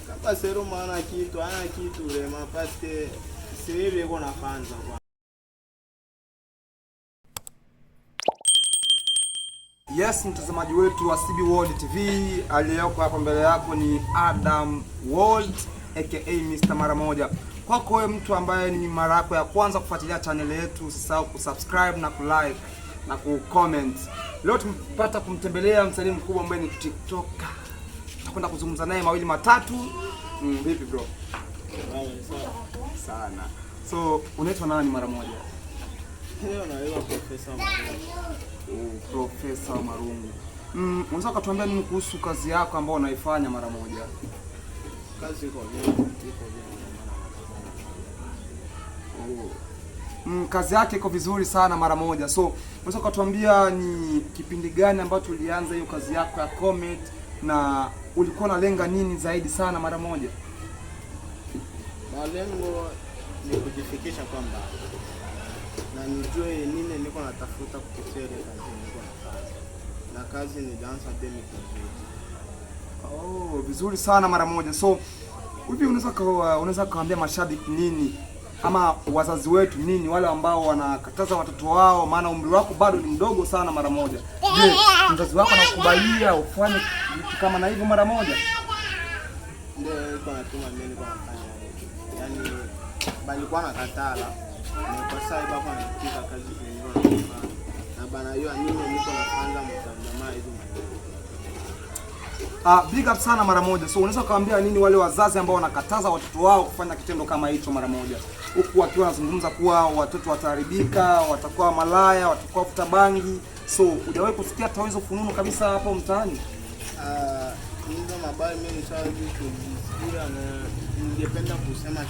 Kamba serum ana kitu lema paske siri iko na kwanza kwa. Yes, mtazamaji wetu wa CB World TV, aliyeko hapa mbele yako ni Adam World aka Mr. Mara Moja. Kwako wewe mtu ambaye ni mara yako ya kwanza kufuatilia channel yetu, usisahau kusubscribe na kulike na kucomment. Leo tumepata kumtembelea msanii mkubwa ambaye ni TikToker. Tutakwenda kuzungumza naye mawili matatu. Vipi bro? Sana. So, unaitwa nani Mara Moja? Leo naitwa Profesa Marungu. Profesa Marungu. Unaweza kutuambia nini kuhusu kazi yako ambayo unaifanya Mara Moja? Kazi iko bien. Kazi yake iko vizuri sana Mara Moja. So, unaweza kutuambia ni kipindi gani ambacho ulianza hiyo kazi yako ya comedy na ulikuwa unalenga nini zaidi sana Mara Moja? Malengo ni kujifikisha kwamba na nijue nini niko natafuta kupitia ile kazi niko nafanya. Na kazi ni dancer demi Oh, vizuri sana Mara Moja. So, hivi unaweza kaambia mashabiki nini ama wazazi wetu nini wale ambao wanakataza watoto wao, maana umri wako bado ni mdogo sana Mara Moja. Je, mzazi wako anakubalia ufanye vitu kama na hivyo Mara Moja? Ndio niko natuma mimi niko nafanya. Yaani balikuwa nakatala. Na kwa sasa baba anapiga kazi nyingine na bana hiyo nini niko nafanya mtazamaji hizo. Big up sana Mara Moja. So unaweza kaambia nini wale wazazi ambao wanakataza watoto wao kufanya kitendo kama hicho Mara Moja? Huku wakiwa wanazungumza kuwa watoto wataharibika, watakuwa malaya, watakuwa futa bangi. So hujawahi kusikia hata hizo fununu kabisa hapo mtaani? Ndio mabaya mimi nishawahi kusikia na ningependa kusema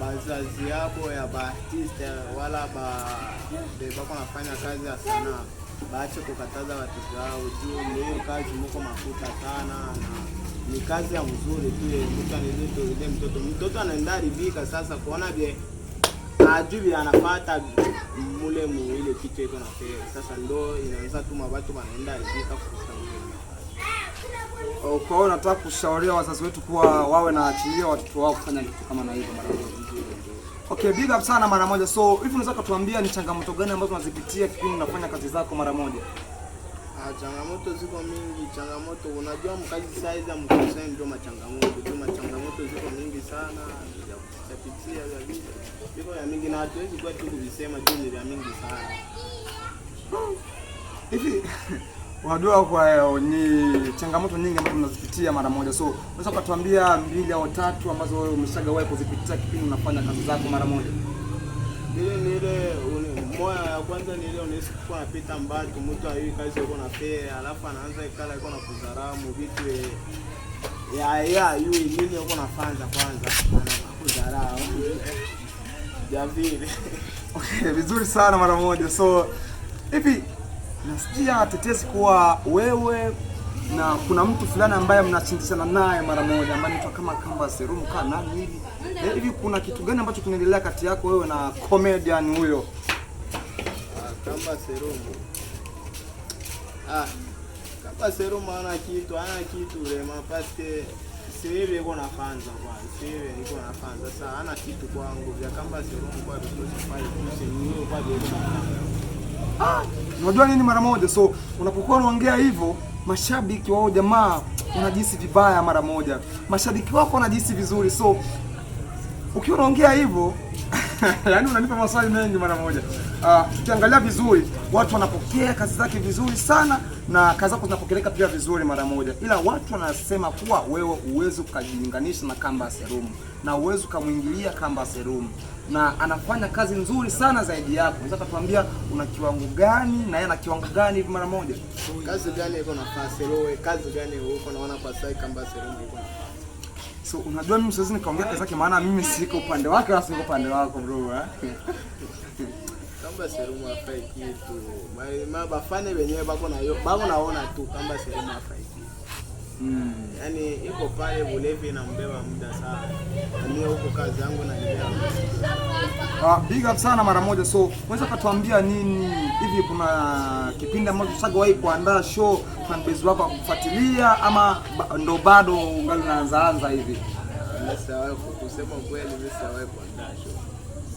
bazazi yabo ya baartiste wala bako nafanya kazi ya sanaa baache kukataza watoto wao juu hiyo kazi mko mafuta sana na ni kazi ya mzuri tu mtu anaweza mtoto anaenda haribika sasa kuona bie ajubi anapata mule ile kitu iko na pesa sasa ndo inaanza tuma watu wanaenda haribika kufuta kwa hiyo nataka kushauria wazazi wetu kuwa wawe na achilia watoto wao kufanya kitu kama na hivyo Mara Moja. Okay, big up sana Mara Moja. So, hivi unaweza kutuambia ni changamoto gani ambazo unazipitia kipindi unafanya kazi zako Mara Moja? Changamoto ziko mingi, changamoto unajua mkazi size ya mkosai ndio machangamoto ziko mingi sana ya kupitia ya vipi. Biko ya mingi na hatuwezi kwa tu kuvisema juu ni ya mingi sana. Hivi unajua kwa ni changamoto nyingi ambazo mnazipitia Mara Moja. So, unaweza kutuambia mbili au tatu ambazo wewe umeshagawahi kuzipitia kipindi unafanya kazi zako Mara Moja? Ile moja ya kwanza ni ile unasikia unapita mbali mtu ayi kazi yako na fare alafu anaanza ikala iko na kuzaramu vitu ya nini yako nafanya kwanza anakuzaramu ya vile. Okay, vizuri sana Mara Moja. So, hivi nasikia tetesi kuwa wewe na kuna mtu fulani ambaye mnachindishana naye Mara Moja ambaye anaitwa kama Kamba Serum kana nani hivi. Hivi kuna kitu gani ambacho kinaendelea kati yako wewe na comedian huyo? Kamba Serum. Kamba Serum ana kitu lema paske siri iko na kwanza kwa. Siri iko na kwanza. Sasa ana kitu kwangu vya Kamba Serum kwa vitoshi pale kusinyio kwa vile. Unajua nini Mara Moja? So unapokuwa unaongea hivyo, mashabiki wao jamaa wanajisi vibaya Mara Moja. Mashabiki wako wanajisi vizuri. So ukiwa unaongea hivyo yaani unanipa maswali mengi Mara Moja. Tukiangalia vizuri, watu wanapokea kazi zake vizuri sana na kazi zako zinapokeleka pia vizuri Mara Moja. Ila watu wanasema kuwa wewe uwezi ukajilinganisha na Kamba Serum na uwezi ukamwingilia Kamba Serum na anafanya kazi nzuri sana zaidi yako. Unataka tuambia una kiwango gani na yeye ana kiwango gani hivi Mara Moja? Kazi gani iko na Serum? Kazi gani uko naona kwa sasa Kamba Serum iko na? So unajua mimi siwezi nikaongea kazi yake maana mimi siko upande wake wala siko upande wako bro Kamba Serum afai kitu. Bafane wenyewe bako naona tu Kamba Serum afai kitu. Yaani iko pale bulevi inambeba muda sana. Mimi huko kazi yangu na nilea. Big up sana mara moja. So unaweza kutuambia nini hivi, kuna kipindi ambacho ushawahi kuandaa show fan base wako kufuatilia ama ndo bado ungali unaanza hivi? Nimeshawahi kusema kweli, nimeshawahi kuandaa show.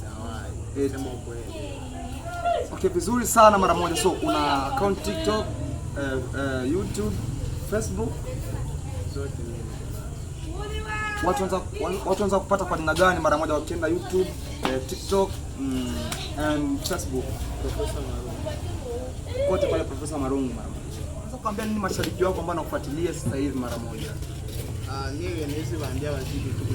Sawa. Sema kweli. Okay, vizuri sana mara moja. So una account TikTok, YouTube, Facebook? Zote. Watu wanza kupata kwa jina gani mara moja wakienda YouTube, TikTok, and Facebook? Professor Marungu. Kote pale Professor Marungu mara moja. Unaweza kuambia nini mashabiki wako ambao wanakufuatilia sasa hivi mara moja? Mimi niwezi waambia wazidi tu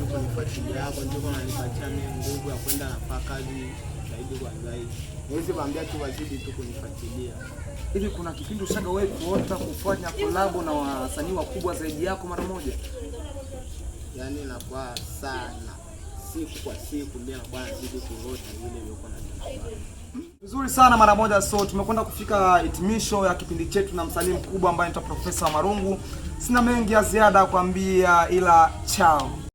kunifuatilia hapo, ndio wananipatia mimi nguvu ya kwenda nafanya kazi zaidi kwa zaidi. Niwezi waambia tu wazidi tu kunifuatilia. Hivi kuna kipindi ushawahi kuota kufanya collab na wasanii wakubwa zaidi yako mara moja? Yaani inakuwa sana. Siku kwa siku ndio nakuwa nazidi kuota ile yuko na vizuri sana mara moja. So tumekwenda kufika hitimisho ya kipindi chetu na msanii mkubwa ambaye anaitwa Professor Marungu. Sina mengi ya ziada kuambia ila chao.